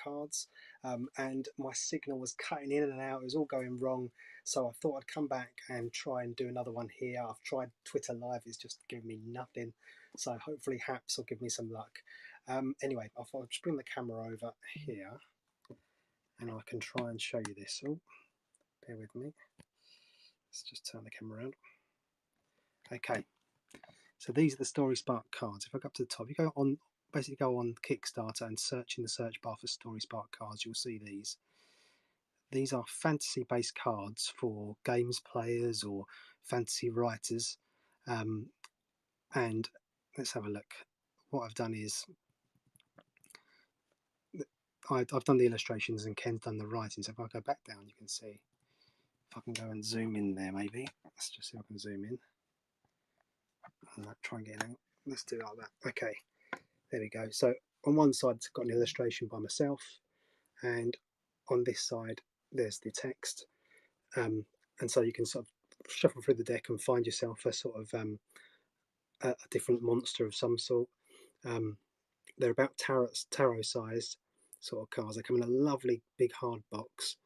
cards, and my signal was cutting in and out. It was all going wrong, so I thought I'd come back and try and do another one here. I've tried Twitter Live, it's just giving me nothing, so hopefully Haps will give me some luck. Anyway, I thought I'd just bring the camera over here and I can try and show you this. Oh, bear with me. Let's just turn the camera around. Okay, so these are the Story Spark cards. If I go up to the top, you go on, basically go on Kickstarter and search in the search bar for Story Spark cards, you'll see these. These are fantasy based cards for games players or fantasy writers. And let's have a look. What I've done is I've done the illustrations and Ken's done the writing. So if I go back down, you can see. If I can go and zoom in there, maybe. Let's just see if I can zoom in. And try and get in. Let's do it like that. Okay, there we go. So on one side, it's got an illustration by myself, and on this side, there's the text. And so you can sort of shuffle through the deck and find yourself a sort of a different monster of some sort. They're about tarot sized sort of cards. They come in a lovely big hard box.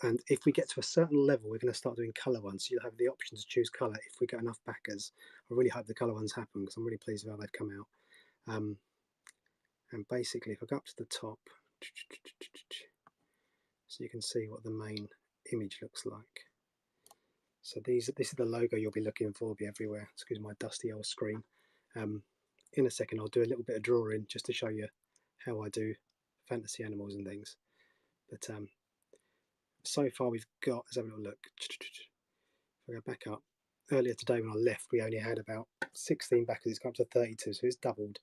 And if we get to a certain level, we're going to start doing colour ones. So you'll have the option to choose colour if we get enough backers. I really hope the colour ones happen because I'm really pleased with how they've come out. And basically, if I go up to the top, so you can see what the main image looks like. So this is the logo you'll be looking for. It'll be everywhere. Excuse my dusty old screen. In a second, I'll do a little bit of drawing just to show you how I do fantasy animals and things. But so far we've got, let's have a little look. If I go back up, earlier today when I left, we only had about 16 backers. It's gone up to 32, so it's doubled.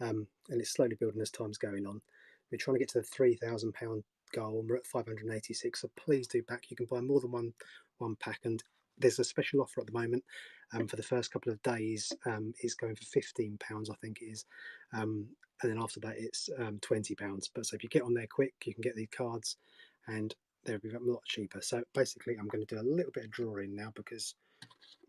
And it's slowly building as time's going on. We're trying to get to the £3,000 goal, and we're at 586, so please do back. You can buy more than one pack, and there's a special offer at the moment. For the first couple of days, it's going for £15, I think it is. And then after that, it's £20. But so if you get on there quick, you can get these cards, and they'll be a lot cheaper. So basically, I'm going to do a little bit of drawing now because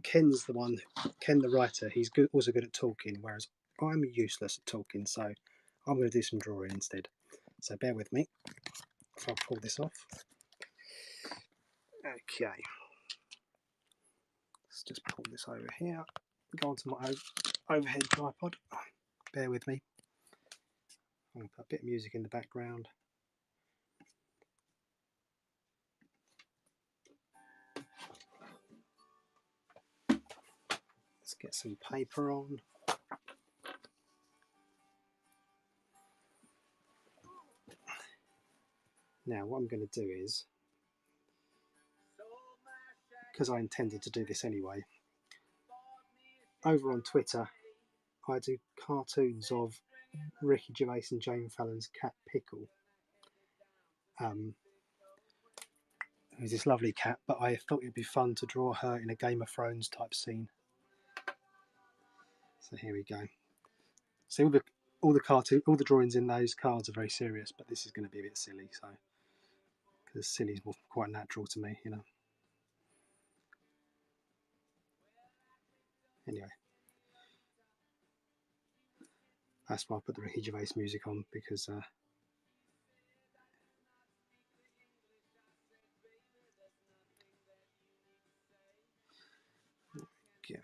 Ken the writer, he's also good at talking, whereas I'm useless at talking. So I'm going to do some drawing instead. So bear with me if I pull this off. Okay. Let's just pull this over here. Go onto my overhead tripod. Bear with me. I'm going to put a bit of music in the background. Let's get some paper on. Now what I'm going to do is, because I intended to do this anyway, over on Twitter I do cartoons of Ricky Gervais and Jane Fallon's cat Pickle. Who's this lovely cat, but I thought it'd be fun to draw her in a Game of Thrones type scene. So here we go. So all the drawings in those cards are very serious, but this is going to be a bit silly. So because silly is quite natural to me, you know. Anyway, that's why I put the Ricky Gervais music on, because yeah.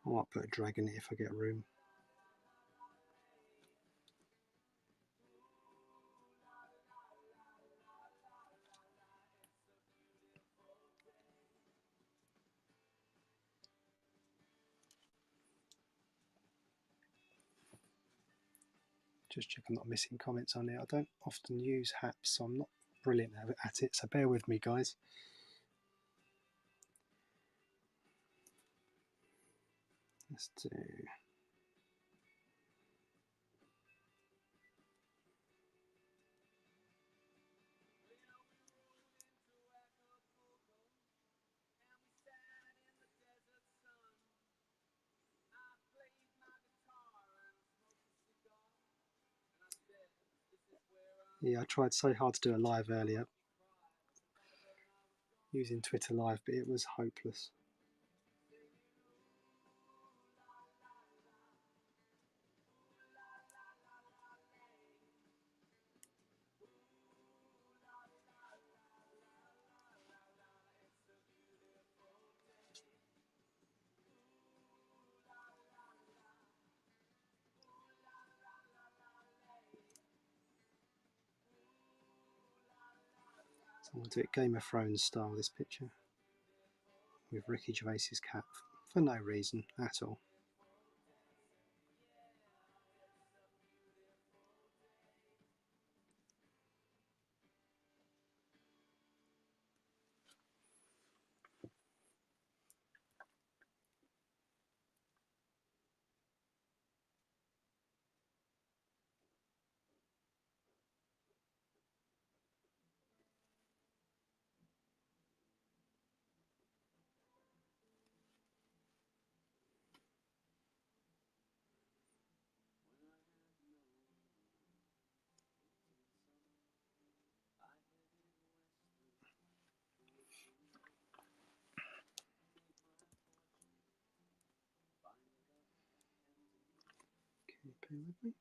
I might put a dragon in it if I get room. Just check I'm not missing comments on it. I don't often use Haps, so I'm not brilliant at it, so bear with me, guys. Let's do... Yeah, I tried so hard to do a live earlier using Twitter Live, but it was hopeless. We'll do it Game of Thrones style, this picture, with Ricky Gervais's cat, for no reason at all. Bear with me.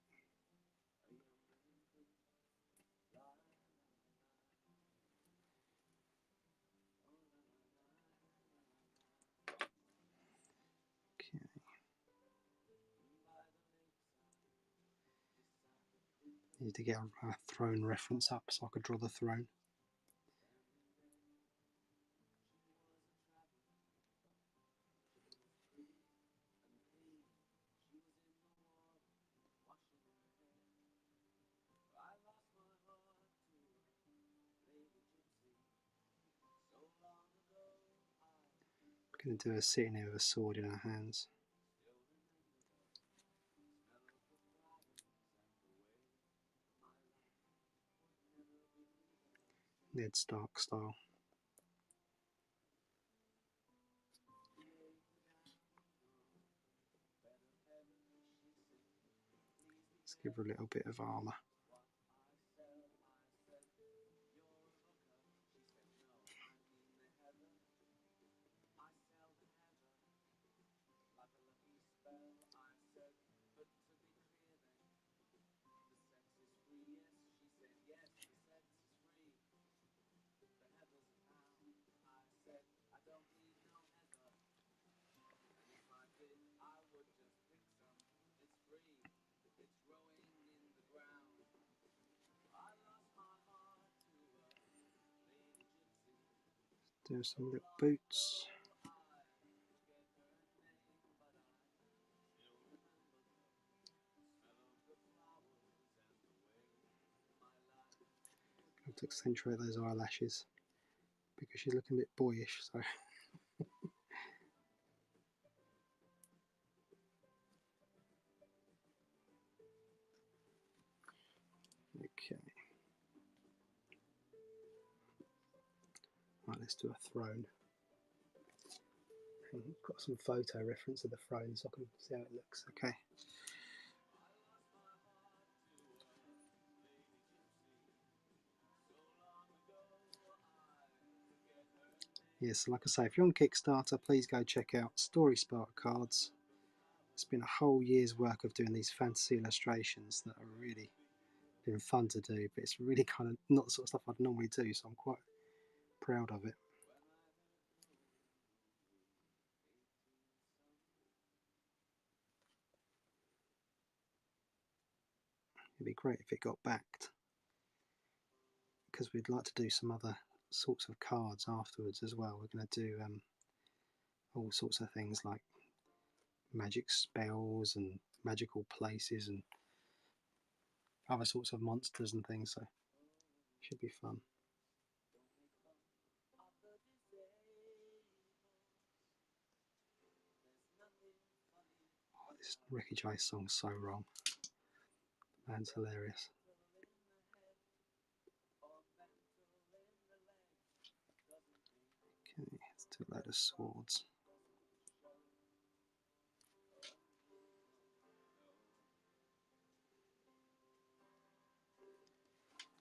Okay. Need to get a throne reference up so I could draw the throne. I'm going to do her sitting here with a sword in her hands. Ned Stark style. Let's give her a little bit of armour. Do some little boots. I have to accentuate those eyelashes because she's looking a bit boyish, so okay. Right, let's do a throne. And I've got some photo reference of the throne so I can see how it looks. Okay. Yes, like I say, if you're on Kickstarter, please go check out Story Spark Cards. It's been a whole year's work of doing these fantasy illustrations that are really been fun to do, but it's really kind of not the sort of stuff I'd normally do, so I'm quite proud of it. It'd be great if it got backed, because we'd like to do some other sorts of cards afterwards as well. We're going to do all sorts of things like magic spells and magical places and other sorts of monsters and things, so it should be fun. Oh, this Ricky Gervais song's so wrong. Man's hilarious. Okay, let's do a load of swords.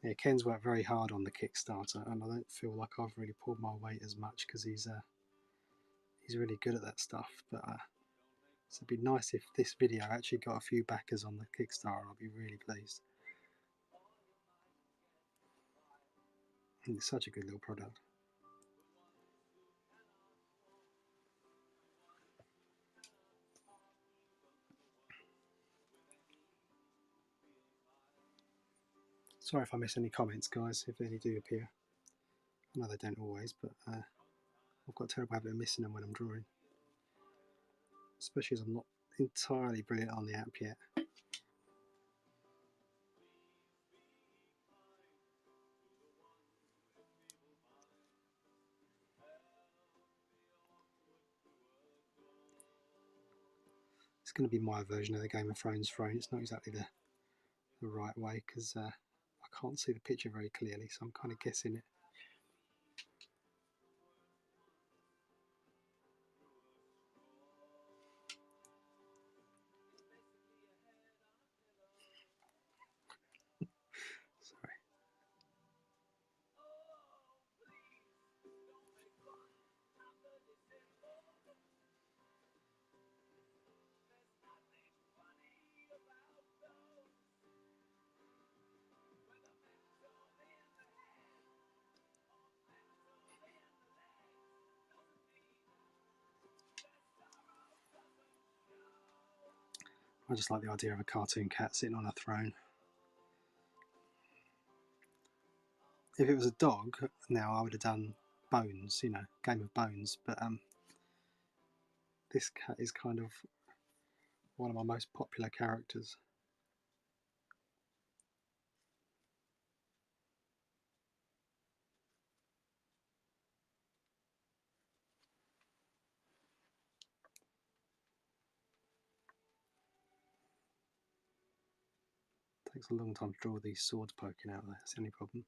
Yeah, Ken's worked very hard on the Kickstarter, and I don't feel like I've really pulled my weight as much because he's really good at that stuff. But so it'd be nice if this video actually got a few backers on the Kickstarter. I'd be really pleased. And it's such a good little product. Sorry if I miss any comments, guys, if any do appear. No, they don't always, but I've got a terrible habit of missing them when I'm drawing, especially as I'm not entirely brilliant on the app yet. It's going to be my version of the Game of Thrones throne. It's not exactly the right way because I can't see the picture very clearly, so I'm kind of guessing it. Sorry. I just like the idea of a cartoon cat sitting on a throne. If it was a dog, now I would have done Bones, you know, Game of Bones, but this cat is kind of one of my most popular characters. It takes a long time to draw these swords poking out there, that's the only problem.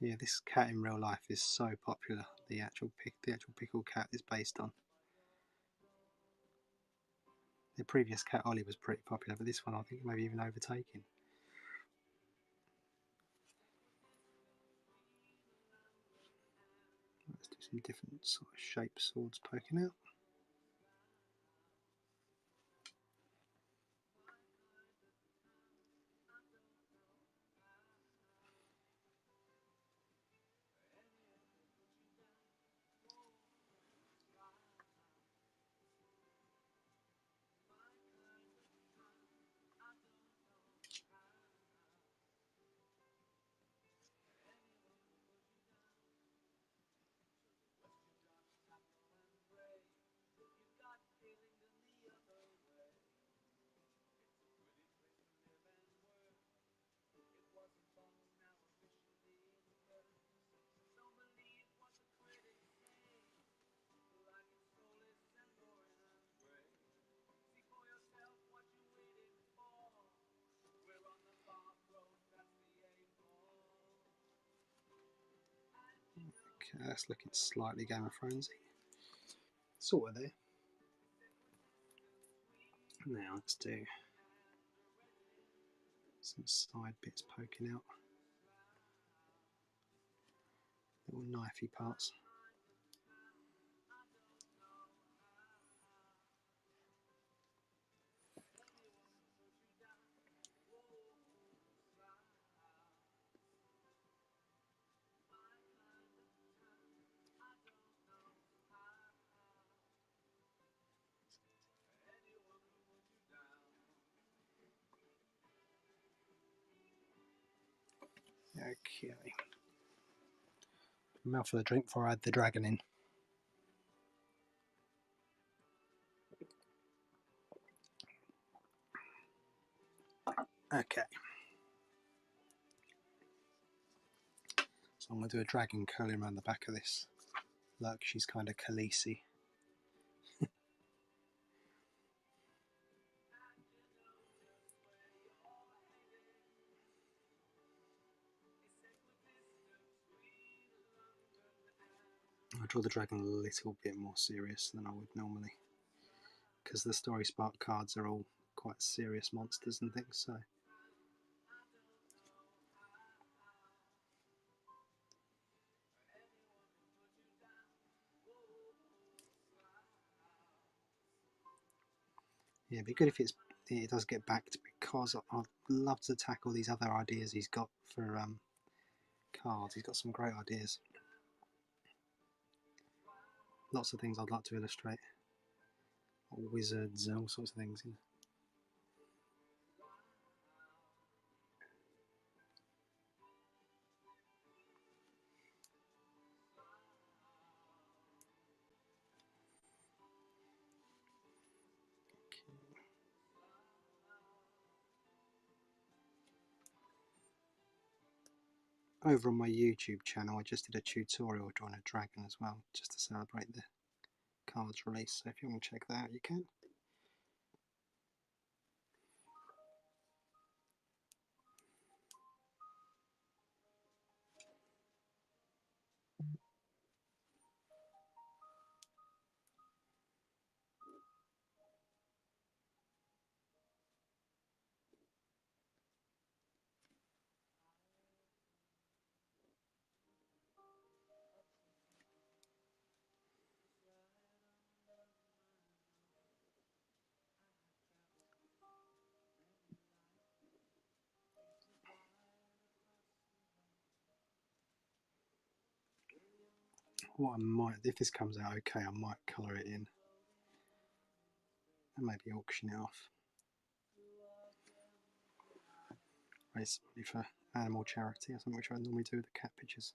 Yeah, this cat in real life is so popular. The actual pickle cat is based on. The previous cat Ollie was pretty popular, but this one I think maybe even overtaken. Let's do some different sort of shaped swords poking out. Okay, that's looking slightly Game of Thronesy. Sort of there. Now let's do some side bits poking out. Little knifey parts. Okay. Mouthful of drink before I add the dragon in. Okay. So I'm going to do a dragon curling around the back of this. Look, she's kind of Khaleesi. I draw the dragon a little bit more serious than I would normally, because the Story Spark cards are all quite serious monsters and things. So yeah, it'd be good if it does get backed, because I'd love to tackle these other ideas he's got for cards. He's got some great ideas. Lots of things I'd like to illustrate. Wizards and all sorts of things. Over on my YouTube channel, I just did a tutorial drawing a dragon as well, just to celebrate the cards release. So if you want to check that out, you can. What I might, if this comes out okay, I might colour it in and maybe auction it off. Raise money for animal charity or something, which I normally do with the cat pictures.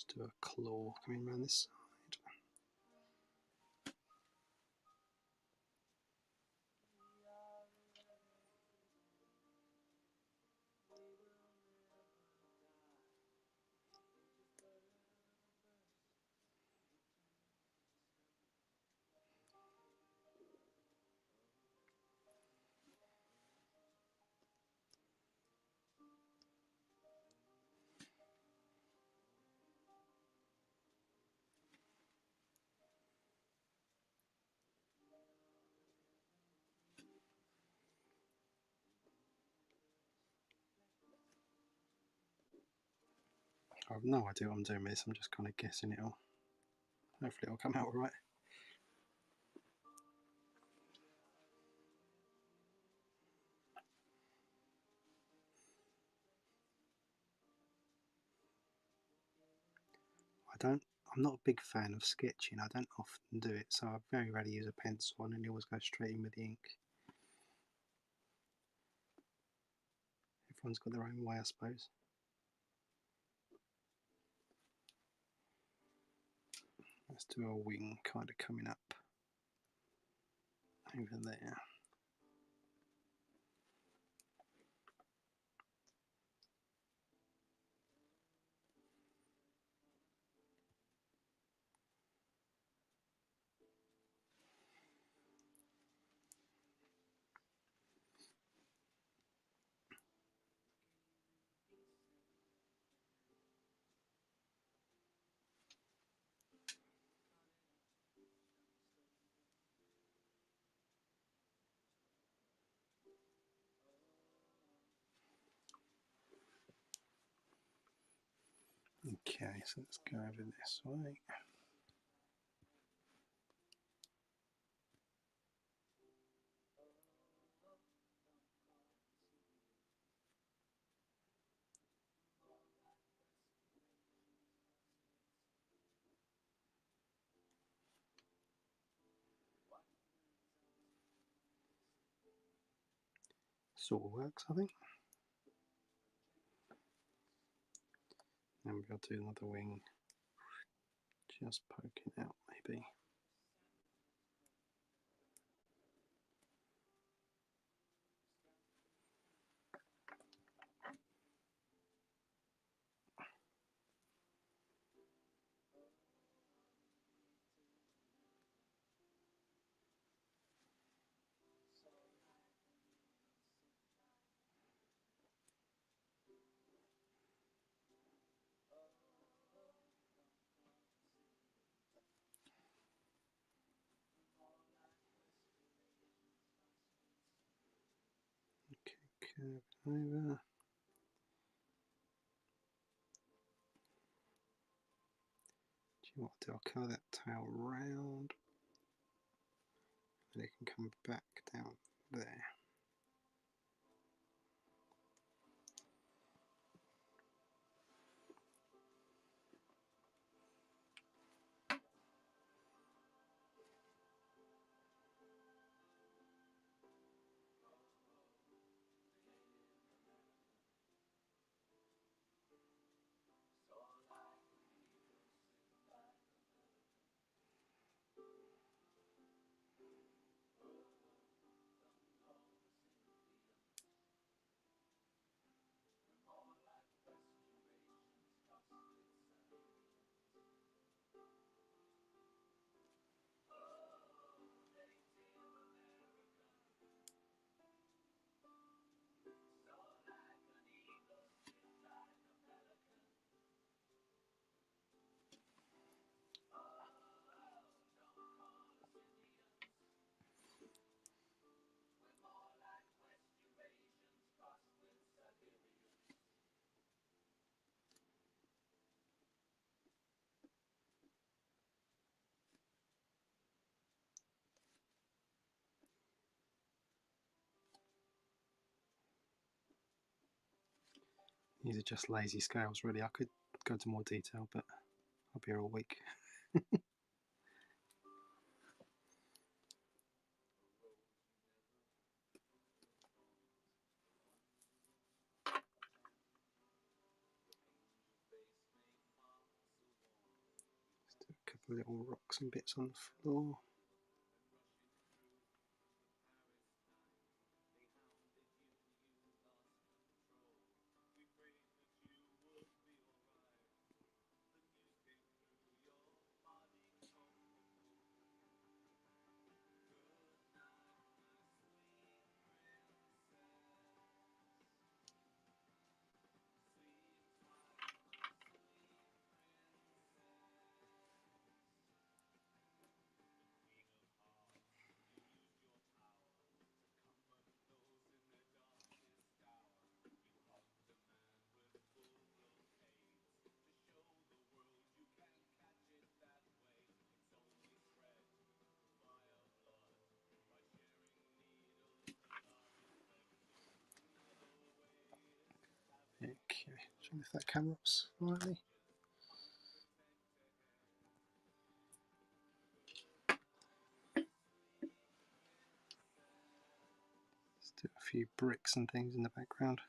Let's do a claw coming around this side. I have no idea what I'm doing with this, I'm just kind of guessing it all. Hopefully it'll come out alright. I'm not a big fan of sketching, I don't often do it, so I very rarely use a pencil and I always go straight in with the ink. Everyone's got their own way, I suppose. Let's do a wing kind of coming up over there. Okay, so let's go over this way. Sort of works, I think. And we'll do another wing. Just poking out maybe. Okay, curve over. Do you want to do? I'll curl that tail round, and it can come back down there. These are just lazy scales, really. I could go into more detail, but I'll be here all week. Just do a couple of little rocks and bits on the floor. Okay, try to lift that camera up slightly. Let's do a few bricks and things in the background.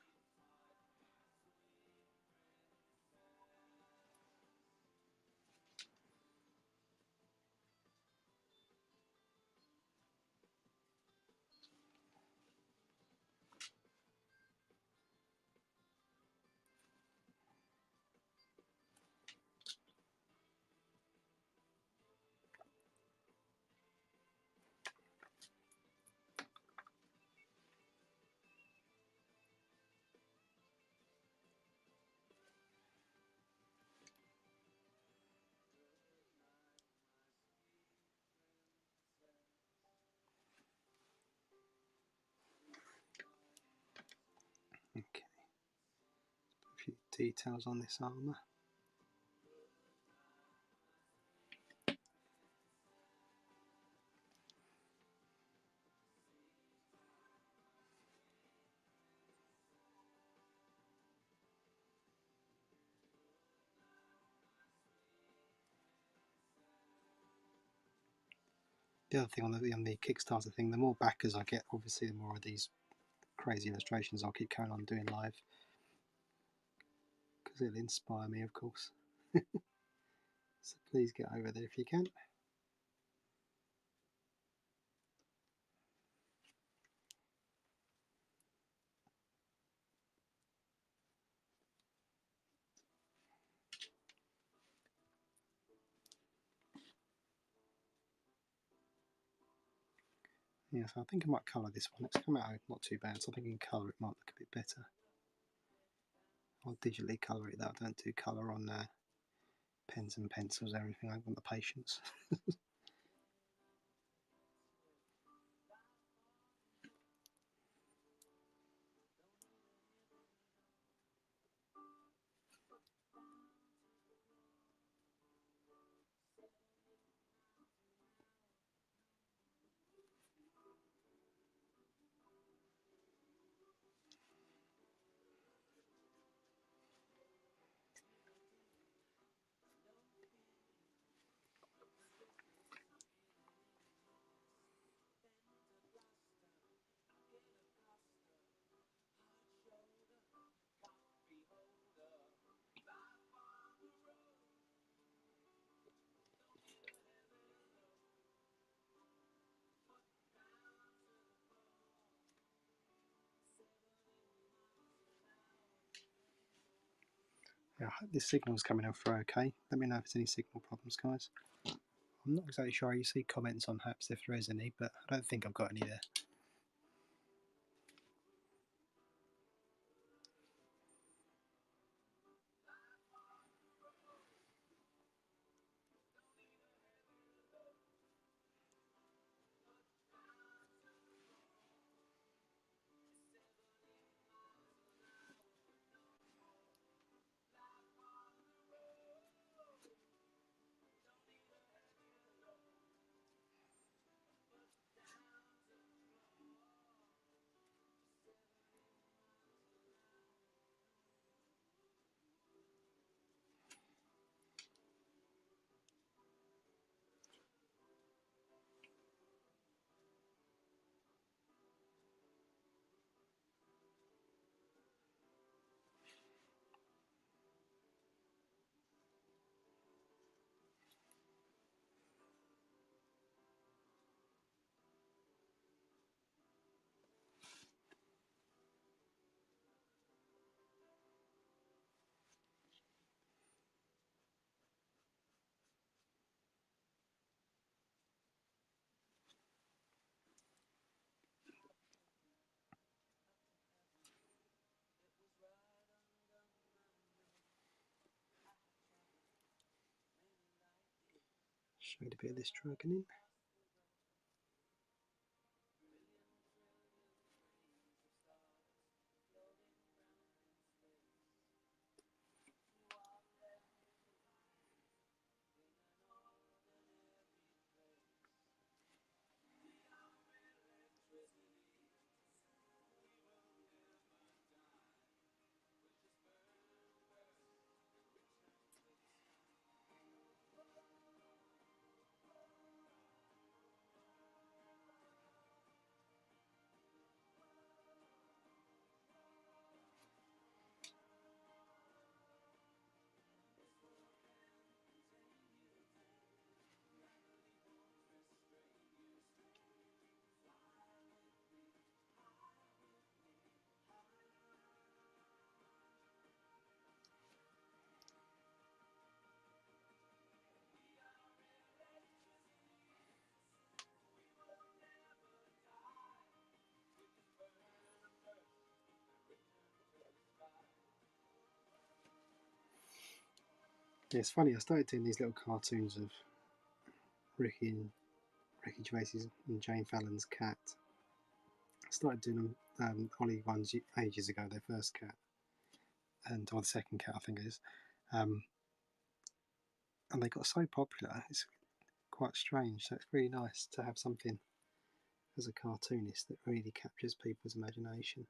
Okay, a few details on this armour. The other thing on the Kickstarter thing, the more backers I get, obviously, the more of these crazy illustrations I'll keep carrying on doing live, because it'll inspire me, of course. So please get over there if you can. Yeah, so I think I might colour this one. It's come out not too bad, so I think in colour it might look a bit better. I'll digitally colour it though. I don't do colour on pens and pencils or anything. I haven't got the patience. Yeah, I hope this signal's coming out for okay. Let me know if there's any signal problems, guys. I'm not exactly sure how you see comments on apps if there is any, but I don't think I've got any there. Shade a bit of this dragon in. Yeah, it's funny, I started doing these little cartoons of Ricky Gervais's and Jane Fallon's cat. I started doing them Ollie ones ages ago, their first cat, or the second cat I think it is, and they got so popular. It's quite strange. So it's really nice to have something as a cartoonist that really captures people's imagination.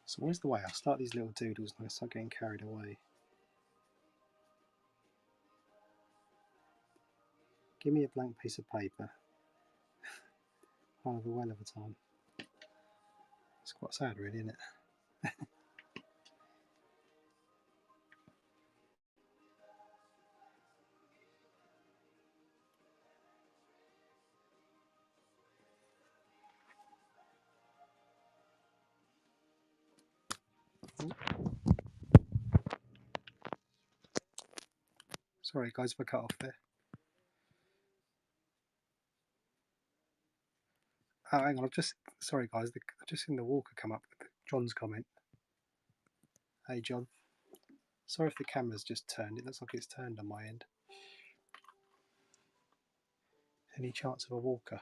So where's the way? I'll start these little doodles and I start getting carried away. Give me a blank piece of paper. I'll have a well of a time. It's quite sad really, isn't it? Sorry guys if I cut off there. Oh, hang on, sorry guys, I've just seen the walker come up with John's comment. Hey John, sorry if the camera's just turned, it looks like it's turned on my end. Any chance of a walker?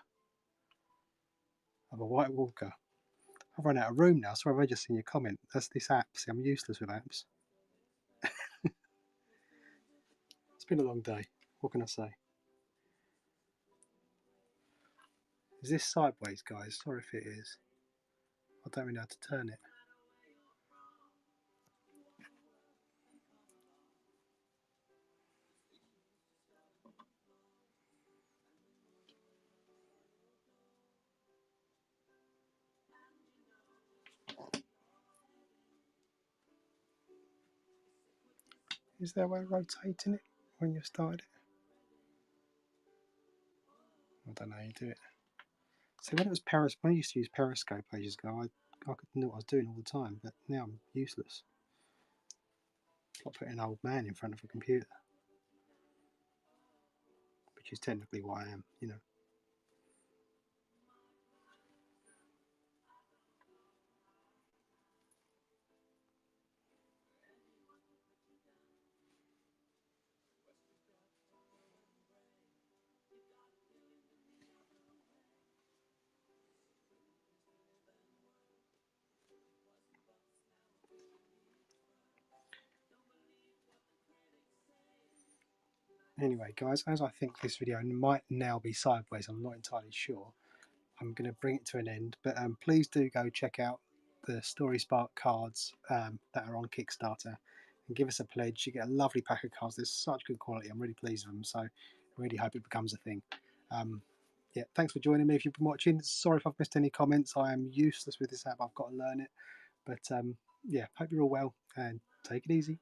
Of a white walker? I've run out of room now, sorry I've just seen your comment. That's this app, see I'm useless with apps. It's been a long day, what can I say? Is this sideways guys? Sorry if it is. I don't really know how to turn it. Is there a way of rotating it when you've started it? I don't know how you do it. See, when I used to use Periscope ages ago, I could know what I was doing all the time, but now I'm useless. It's like putting an old man in front of a computer, which is technically what I am, you know. Anyway, guys, as I think this video might now be sideways, I'm not entirely sure. I'm going to bring it to an end, but please do go check out the Story Spark cards that are on Kickstarter and give us a pledge. You get a lovely pack of cards. There's such good quality. I'm really pleased with them, so I really hope it becomes a thing. Yeah, thanks for joining me if you've been watching. Sorry if I've missed any comments. I am useless with this app. I've got to learn it. But yeah, hope you're all well and take it easy.